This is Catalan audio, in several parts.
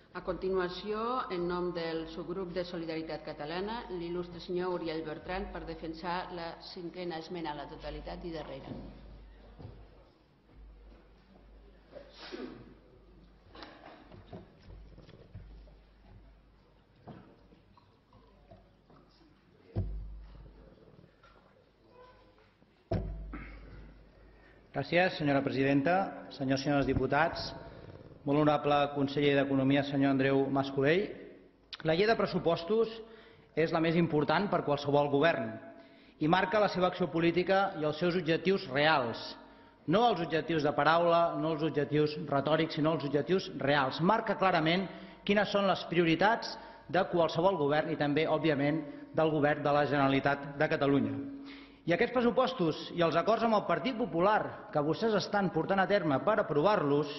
A continuació, en nom del subgrup de Solidaritat Catalana, l'il·lustre senyor Uriel Bertran per defensar la 5a esmena a la totalitat i darrera. Gràcies, senyora presidenta. Senyors i senyores diputats, molt honorable conseller d'Economia, senyor Andreu Mas-Colell, la llei de pressupostos és la més important per qualsevol govern i marca la seva acció política i els seus objectius reals, no els objectius de paraula, no els objectius retòrics, sinó els objectius reals. Marca clarament quines són les prioritats de qualsevol govern i també, òbviament, del govern de la Generalitat de Catalunya. I aquests pressupostos i els acords amb el Partit Popular que vostès estan portant a terme per aprovar-los,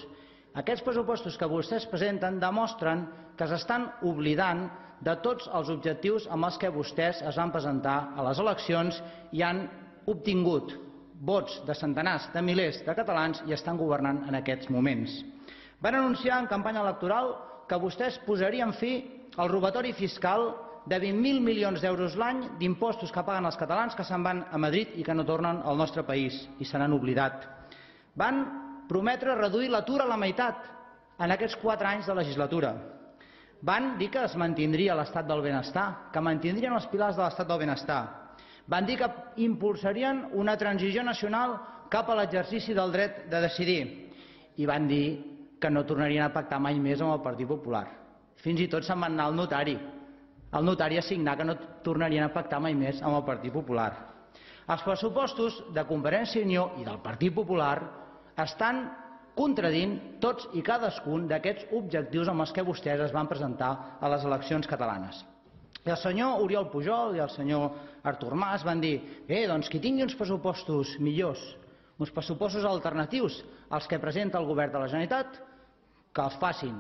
aquests pressupostos que vostès presenten demostren que s'estan oblidant de tots els objectius amb els que vostès es van presentar a les eleccions i han obtingut vots de centenars de milers de catalans i estan governant en aquests moments. Van anunciar en campanya electoral que vostès posarien fi al robatori fiscal de 20.000 milions d'euros l'any d'impostos que paguen els catalans que se'n van a Madrid i que no tornen al nostre país i se n'han oblidat. Van prometre reduir l'atur a la meitat en aquests 4 anys de legislatura. Van dir que es mantindria l'estat del benestar, que mantindrien els pilars de l'estat del benestar. Van dir que impulsarien una transició nacional cap a l'exercici del dret de decidir i van dir que no tornarien a pactar mai més amb el Partit Popular. Fins i tot se'n van anar al notari a signar que no tornarien a pactar mai més amb el Partit Popular. Els pressupostos de Convergència i Unió i del Partit Popular estan contradient tots i cadascun d'aquests objectius amb els que vostès es van presentar a les eleccions catalanes. I el senyor Oriol Pujol i el senyor Artur Mas van dir doncs qui tingui uns pressupostos millors, uns pressupostos alternatius als que presenta el govern de la Generalitat, que els facin,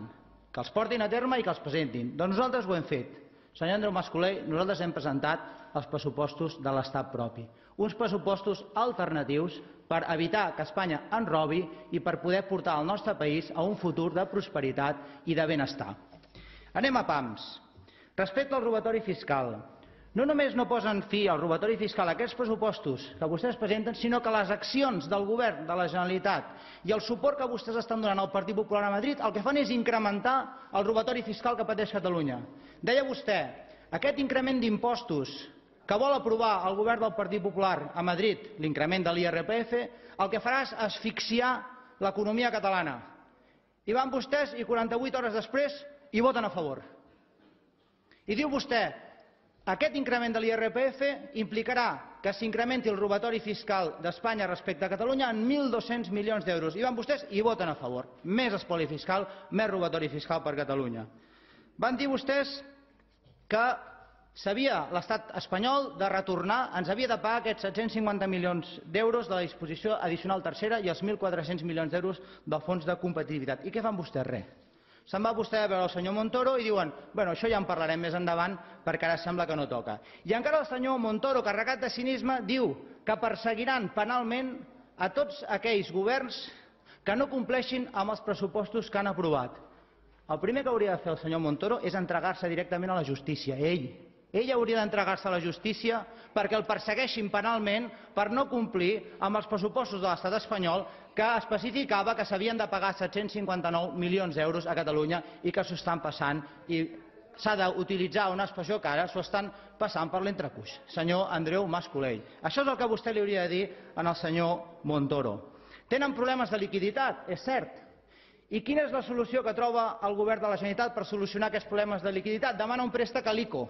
que els portin a terme i que els presentin. Doncs nosaltres ho hem fet. Senyor Andreu Mas-Colell, nosaltres hem presentat els pressupostos de l'estat propi, uns pressupostos alternatius per evitar que Espanya ens robi i per poder portar el nostre país a un futur de prosperitat i de benestar. Anem a pams. Respecte al robatori fiscal, no només no posen fi al robatori fiscal a aquests pressupostos que vostès presenten, sinó que les accions del govern de la Generalitat i el suport que vostès estan donant al Partit Popular a Madrid el que fan és incrementar el robatori fiscal que pateix Catalunya. Deia vostè, aquest increment d'impostos que vol aprovar el govern del Partit Popular a Madrid, l'increment de l'IRPF, el que farà és asfixiar l'economia catalana. I van vostès i 48 hores després hi voten a favor. I diu vostè, aquest increment de l'IRPF implicarà que s'incrementi el robatori fiscal d'Espanya respecte a Catalunya en 1.200 milions d'euros. I van vostès i hi voten a favor. Més espoli fiscal, més robatori fiscal per Catalunya. Van dir vostès que l'estat espanyol de retornar, ens havia de pagar aquests 750 milions d'euros de la disposició addicional tercera i els 1.400 milions d'euros del fons de competitivitat. I què fan vostès? Res. Se'n va vostè a veure el senyor Montoro i diuen això ja en parlarem més endavant perquè ara sembla que no toca. I encara el senyor Montoro, carregat de cinisme, diu que perseguiran penalment a tots aquells governs que no compleixin amb els pressupostos que han aprovat. El primer que hauria de fer el senyor Montoro és entregar-se directament a la justícia, ell hauria d'entregar-se a la justícia perquè el persegueixin penalment per no complir amb els pressupostos de l'estat espanyol que especificava que s'havien de pagar 759 milions d'euros a Catalunya i que s'ho estan passant i s'ha d'utilitzar una expressió que ara s'ho estan passant per l'entrecuix. Senyor Andreu Mas-Colell, això és el que vostè li hauria de dir al senyor Montoro. Tenen problemes de liquiditat, és cert. I quina és la solució que troba el govern de la Generalitat per solucionar aquests problemes de liquiditat? Demana un préstec a l'ICO.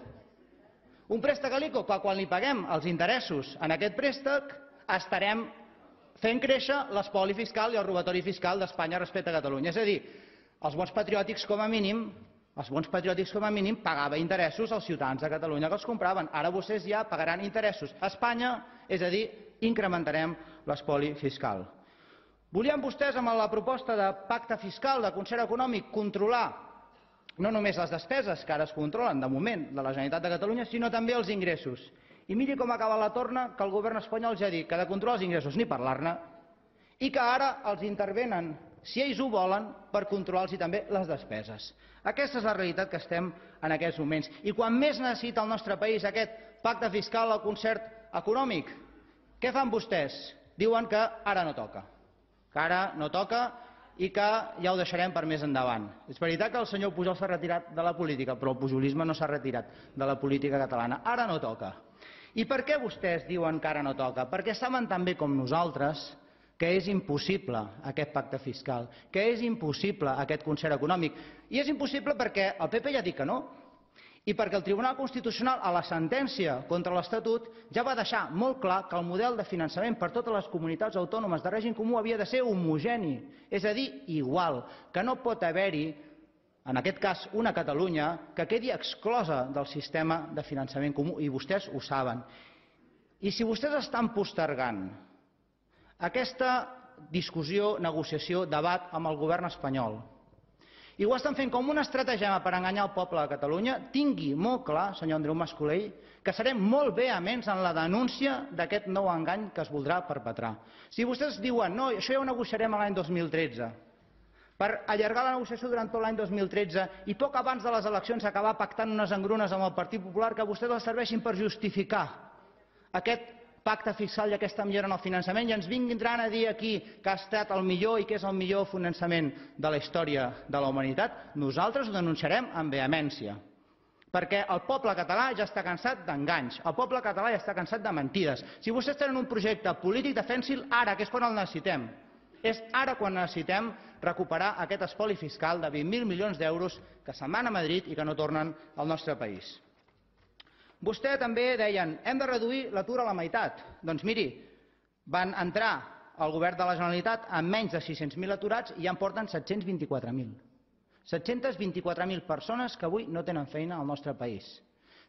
Un préstec a l'ICO que quan li paguem els interessos en aquest préstec estarem fent créixer l'espoli fiscal i el robatori fiscal d'Espanya respecte a Catalunya. És a dir, els bons patriòtics com a mínim pagava interessos als ciutadans de Catalunya que els compraven. Ara vostès ja pagaran interessos a Espanya, és a dir, incrementarem l'espoli fiscal. Volien vostès amb la proposta de pacte fiscal, de concert econòmic, controlar no només les despeses, que ara es controlen de moment de la Generalitat de Catalunya, sinó també els ingressos. I miri com acaba la torna, que el govern espanyol ja ha dit que de controlar els ingressos ni parlar-ne i que ara els intervenen si ells ho volen, per controlar-los també les despeses. Aquesta és la realitat que estem en aquests moments. I quan més necessita el nostre país aquest pacte fiscal o concert econòmic, què fan vostès? Diuen que ara no toca. Que ara no toca i que ja ho deixarem per més endavant. És veritat que el senyor Pujol s'ha retirat de la política, però el pujolisme no s'ha retirat de la política catalana. Ara no toca. I per què vostès diuen que ara no toca? Perquè saben tan bé com nosaltres que és impossible aquest pacte fiscal, que és impossible aquest concert econòmic. I és impossible perquè el PP ja ha dit que no, i perquè el Tribunal Constitucional, a la sentència contra l'Estatut, ja va deixar molt clar que el model de finançament per totes les comunitats autònomes de règim comú havia de ser homogeni, és a dir, igual, que no pot haver-hi, en aquest cas, una Catalunya que quedi exclosa del sistema de finançament comú, i vostès ho saben. I si vostès estan postergant aquesta discussió, negociació, debat amb el govern espanyol, i ho estan fent com una estratègia per enganyar el poble de Catalunya, tingui molt clar, senyor Andreu Mas-Colell, que serem molt vehements en la denúncia d'aquest nou engany que es voldrà perpetrar. Si vostès diuen, no, això ja ho negociarem l'any 2013, per allargar la negociació durant tot l'any 2013 i poc abans de les eleccions acabar pactant unes engrunes amb el Partit Popular que vostès els serveixin per justificar aquest pacte fiscal i aquesta millora en el finançament i ens vindran a dir aquí que ha estat el millor i que és el millor finançament de la història de la humanitat, nosaltres ho denunciarem amb vehemència. Perquè el poble català ja està cansat d'enganys, el poble català ja està cansat de mentides. Si vostès tenen un projecte polític, defensi'l ara, que és quan el necessitem. És ara quan necessitem recuperar aquest espoli fiscal de 20.000 milions d'euros que se'n van a Madrid i que no tornen al nostre país. Vostè també deien, hem de reduir l'atur a la meitat. Doncs miri, van entrar al govern de la Generalitat amb menys de 600.000 aturats i ja en porten 724.000. 724.000 persones que avui no tenen feina al nostre país.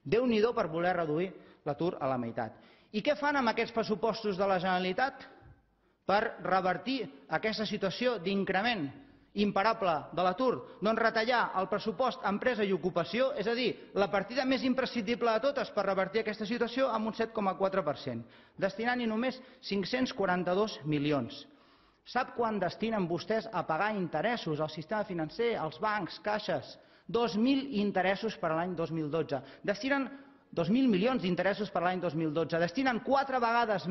Déu-n'hi-do per voler reduir l'atur a la meitat. I què fan amb aquests pressupostos de la Generalitat per revertir aquesta situació d'increment imparable de l'atur? Doncs retallar el pressupost empresa i ocupació, és a dir, la partida més imprescindible de totes per revertir aquesta situació amb un 7,4%, destinant-hi només 542 milions. Sap quan destinen vostès a pagar interessos al sistema financer, als bancs, caixes? 2.000 interessos per a l'any 2012. Destinen 2.000 milions d'interessos per a l'any 2012. Destinen 4 vegades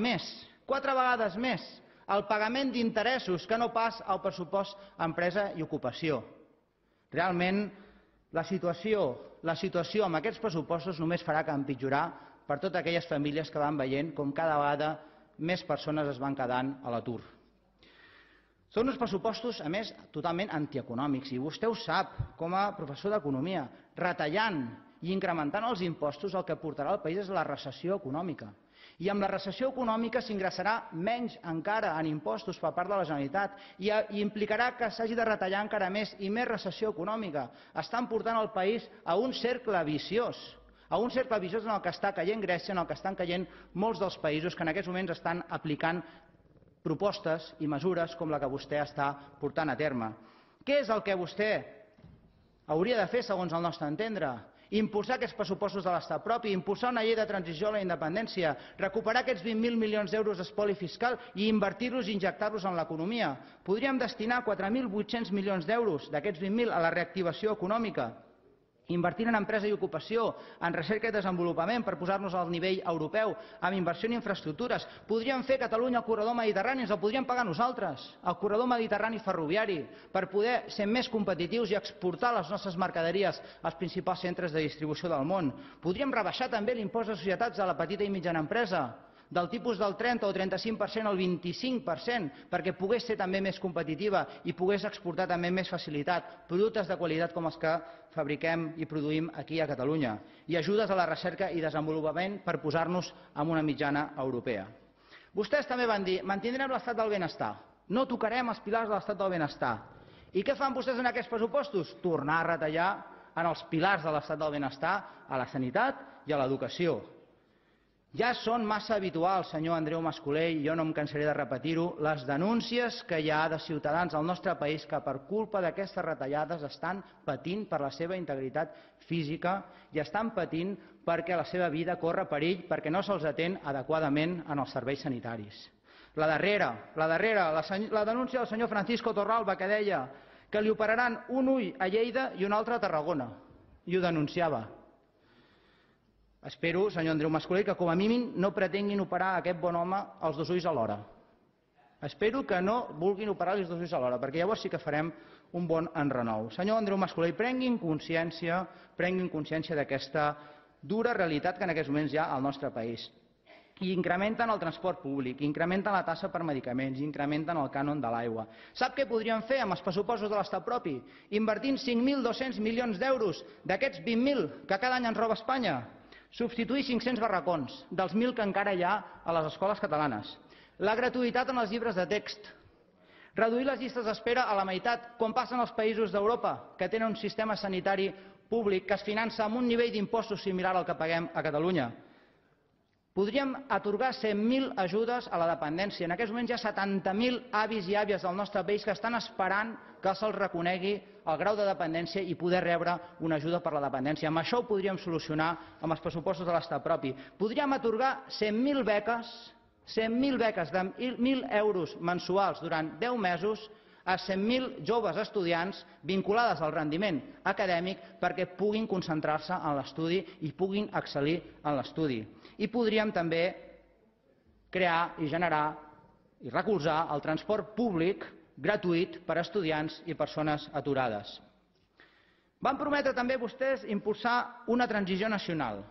més al pagament d'interessos que no pas al pressupost empresa i ocupació. Realment, la situació amb aquests pressupostos només farà que empitjorar per totes aquelles famílies que van veient com cada vegada més persones es van quedant a l'atur. Són uns pressupostos, a més, totalment antieconòmics, i vostè ho sap com a professor d'economia. Retallant i incrementant els impostos el que portarà al país és la recessió econòmica. I amb la recessió econòmica s'ingressarà menys encara en impostos per part de la Generalitat i implicarà que s'hagi de retallar encara més i més recessió econòmica. Estan portant el país a un cercle viciós en el que està caient Grècia, en el que estan caient molts dels països que en aquests moments estan aplicant propostes i mesures com la que vostè està portant a terme. Què és el que vostè hauria de fer, segons el nostre entendre? Impulsar aquests pressupostos de l'estat propi, impulsar una llei de transició a la independència, recuperar aquests 20.000 milions d'euros d'espoli fiscal i invertir-los i injectar-los en l'economia. Podríem destinar 4.800 milions d'euros d'aquests 20.000 a la reactivació econòmica, invertir en empresa i ocupació, en recerca i desenvolupament per posar-nos al nivell europeu, amb inversió en infraestructures. Podríem fer Catalunya el corredor mediterrani, ens el podríem pagar nosaltres, el corredor mediterrani ferroviari, per poder ser més competitius i exportar les nostres mercaderies als principals centres de distribució del món. Podríem rebaixar també l'impost de societats a la petita i mitjana empresa, del tipus del 30 o 35% al 25%, perquè pogués ser també més competitiva i pogués exportar també amb més facilitat productes de qualitat com els que fabriquem i produïm aquí a Catalunya, i ajudes a la recerca i desenvolupament per posar-nos en una mitjana europea. Vostès també van dir, mantindrem l'estat del benestar, no tocarem els pilars de l'estat del benestar. I què fan vostès en aquests pressupostos? Tornar a retallar en els pilars de l'estat del benestar, a la sanitat i a l'educació. Ja són massa habituals, senyor Andreu Mas-Colell, jo no em cansaré de repetir-ho, les denúncies que hi ha de ciutadans al nostre país que per culpa d'aquestes retallades estan patint per la seva integritat física i estan patint perquè la seva vida corre perill perquè no se'ls atén adequadament en els serveis sanitaris. La darrera, la denúncia del senyor Francisco Torralba, que deia que li operaran un ull a Lleida i un altre a Tarragona, i ho denunciava. Espero, senyor Andreu Mas-Colell, que com a mínim no pretenguin operar a aquest bon home els dos ulls alhora. Espero que no vulguin operar-li els dos ulls alhora, perquè llavors sí que farem un bon enrenou. Senyor Andreu Mas-Colell, prenguin consciència d'aquesta dura realitat que en aquests moments hi ha al nostre país. I incrementen el transport públic, incrementen la tassa per medicaments, incrementen el cànon de l'aigua. Sap què podríem fer amb els pressupostos de l'estat propi? Invertint 5.200 milions d'euros d'aquests 20.000 que cada any ens roba Espanya. Substituir 500 barracons dels 1.000 que encara hi ha a les escoles catalanes. La gratuïtat en els llibres de text. Reduir les llistes d'espera a la meitat, com passa en els països d'Europa, que tenen un sistema sanitari públic que es finança amb un nivell d'impostos similar al que paguem a Catalunya. Podríem atorgar 100.000 ajudes a la dependència. En aquests moments hi ha 70.000 avis i àvies del nostre país que estan esperant que se'ls reconegui el grau de dependència i poder rebre una ajuda per la dependència. Amb això ho podríem solucionar amb els pressupostos de l'estat propi. Podríem atorgar 100.000 beques de 1.000 euros mensuals durant 10 mesos a 100.000 joves estudiants vinculades al rendiment acadèmic perquè puguin concentrar-se en l'estudi i puguin excel·lir en l'estudi. I podríem també crear i generar i recolzar el transport públic gratuït per a estudiants i persones aturades. Van prometre també vostès impulsar una transició nacional.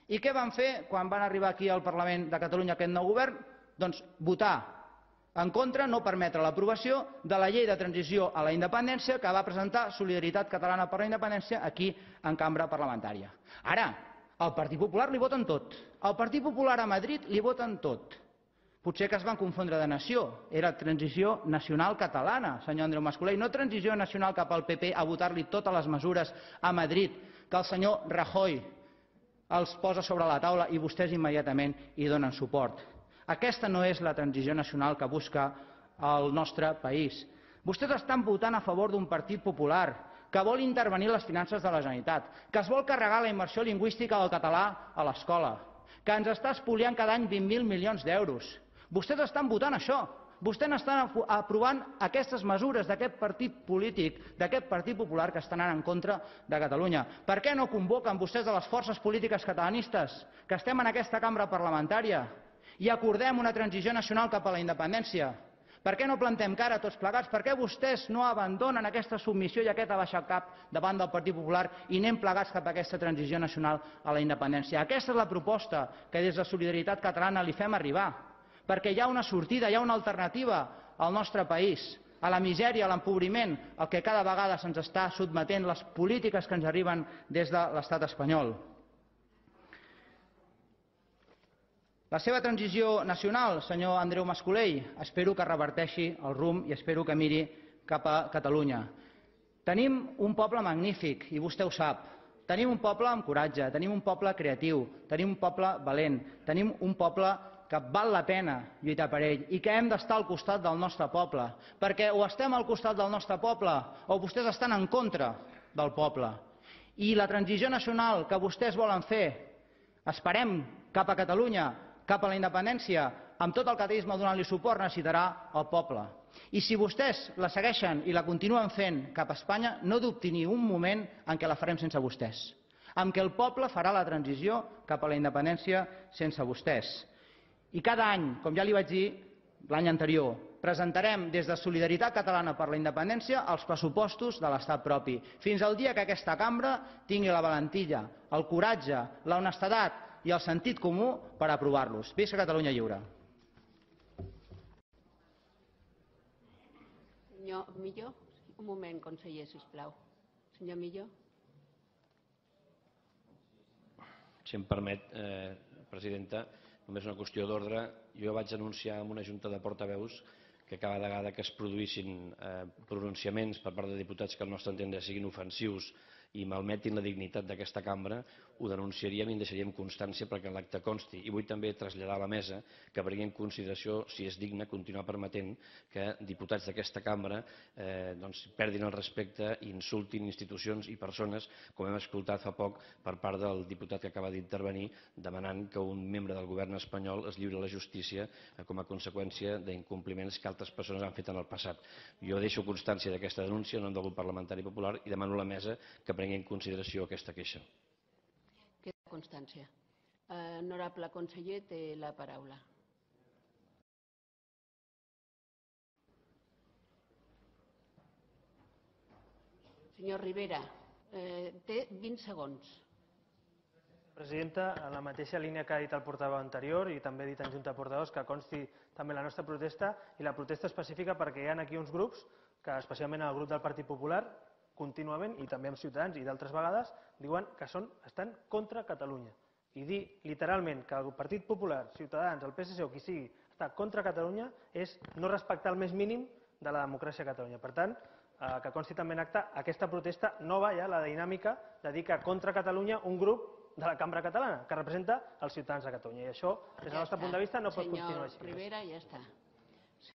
I què van fer quan van arribar aquí al Parlament de Catalunya aquest nou govern? Doncs votar en contra, no permetre l'aprovació de la llei de transició a la independència que va presentar Solidaritat Catalana per la Independència aquí en cambra parlamentària. Ara, al Partit Popular li voten tot. Al Partit Popular a Madrid li voten tot. Potser que es van confondre de nació. Era transició nacional catalana, senyor Andreu Mas-Colell, no transició nacional cap al PP a votar-li totes les mesures a Madrid que el senyor Rajoy els posa sobre la taula i vostès immediatament hi donen suport. Aquesta no és la transició nacional que busca el nostre país. Vostès estan votant a favor d'un Partit Popular que vol intervenir en les finances de la Generalitat, que es vol carregar la immersió lingüística del català a l'escola, que ens està espoliant cada any 20.000 milions d'euros. Vostès estan votant això. Vostès estan aprovant aquestes mesures d'aquest partit polític, d'aquest Partit Popular que estan anant en contra de Catalunya. Per què no convoquen vostès a les forces polítiques catalanistes que estem en aquesta cambra parlamentària i acordem una transició nacional cap a la independència? Per què no plantem cara tots plegats? Per què vostès no abandonen aquesta submissió i aquest abaixar cap davant del Partit Popular i anem plegats cap a aquesta transició nacional a la independència? Aquesta és la proposta que des de Solidaritat Catalana li fem arribar, perquè hi ha una sortida, hi ha una alternativa al nostre país, a la misèria, a l'empobriment, al que cada vegada se'ns està sotmetent les polítiques que ens arriben des de l'estat espanyol. La seva transició nacional, senyor Andreu Mas-Colell, espero que reverteixi el rumb i espero que miri cap a Catalunya. Tenim un poble magnífic, i vostè ho sap. Tenim un poble amb coratge, tenim un poble creatiu, tenim un poble valent, tenim un poble que val la pena lluitar per ell i que hem d'estar al costat del nostre poble, perquè o estem al costat del nostre poble o vostès estan en contra del poble. I la transició nacional que vostès volen fer, esperem, cap a Catalunya, cap a la independència, amb tot el catalanisme donant-li suport, necessitarà el poble. I si vostès la segueixen i la continuen fent cap a Espanya, no dubti ni un moment en què la farem sense vostès, en què el poble farà la transició cap a la independència sense vostès. I cada any, com ja li vaig dir l'any anterior, presentarem des de Solidaritat Catalana per la Independència els pressupostos de l'estat propi, fins al dia que aquesta cambra tingui la valentia, el coratge, l'honestedat i el sentit comú per aprovar-los. Visca Catalunya lliure! Senyor Millo, un moment, conseller, sisplau. Senyor Millo. Si em permet, presidenta, només una qüestió d'ordre. Jo vaig anunciar en una junta de portaveus que cada vegada que es produïssin pronunciaments per part de diputats que al nostre entendre siguin ofensius i malmetin la dignitat d'aquesta cambra, ho denunciaríem i en deixaríem constància perquè en l'acte consti. I vull també traslladar a la mesa que prengui en consideració si és digne continuar permetent que diputats d'aquesta cambra perdin el respecte i insultin institucions i persones, com hem escoltat fa poc per part del diputat que acaba d'intervenir, demanant que un membre del govern espanyol es lliuri a la justícia com a conseqüència d'incompliments que altres persones han fet en el passat. Jo deixo constància d'aquesta denúncia en nom del grup parlamentari popular i demano a la mesa que prengui en consideració aquesta queixa. Queda constància. Honorable conseller, té la paraula. Senyor Rivera, té 20 segons. Presidenta, en la mateixa línia que ha dit el portaveu anterior i també he dit en Junta de Portaveus, que consti també la nostra protesta i la protesta específica perquè hi ha aquí uns grups, que especialment el grup del Partit Popular, contínuament, i també amb Ciutadans i d'altres vegades, diuen que estan contra Catalunya. I dir literalment que el Partit Popular, Ciutadans, el PSC o qui sigui, està contra Catalunya és no respectar el més mínim de la democràcia a Catalunya. Per tant, que consti també en acte, aquesta protesta no va ja la dinàmica de dir que contra Catalunya un grup de la cambra catalana, que representa els ciutadans de Catalunya. I això, des del nostre punt de vista, no pot continuar així. Senyor Rivera, ja està.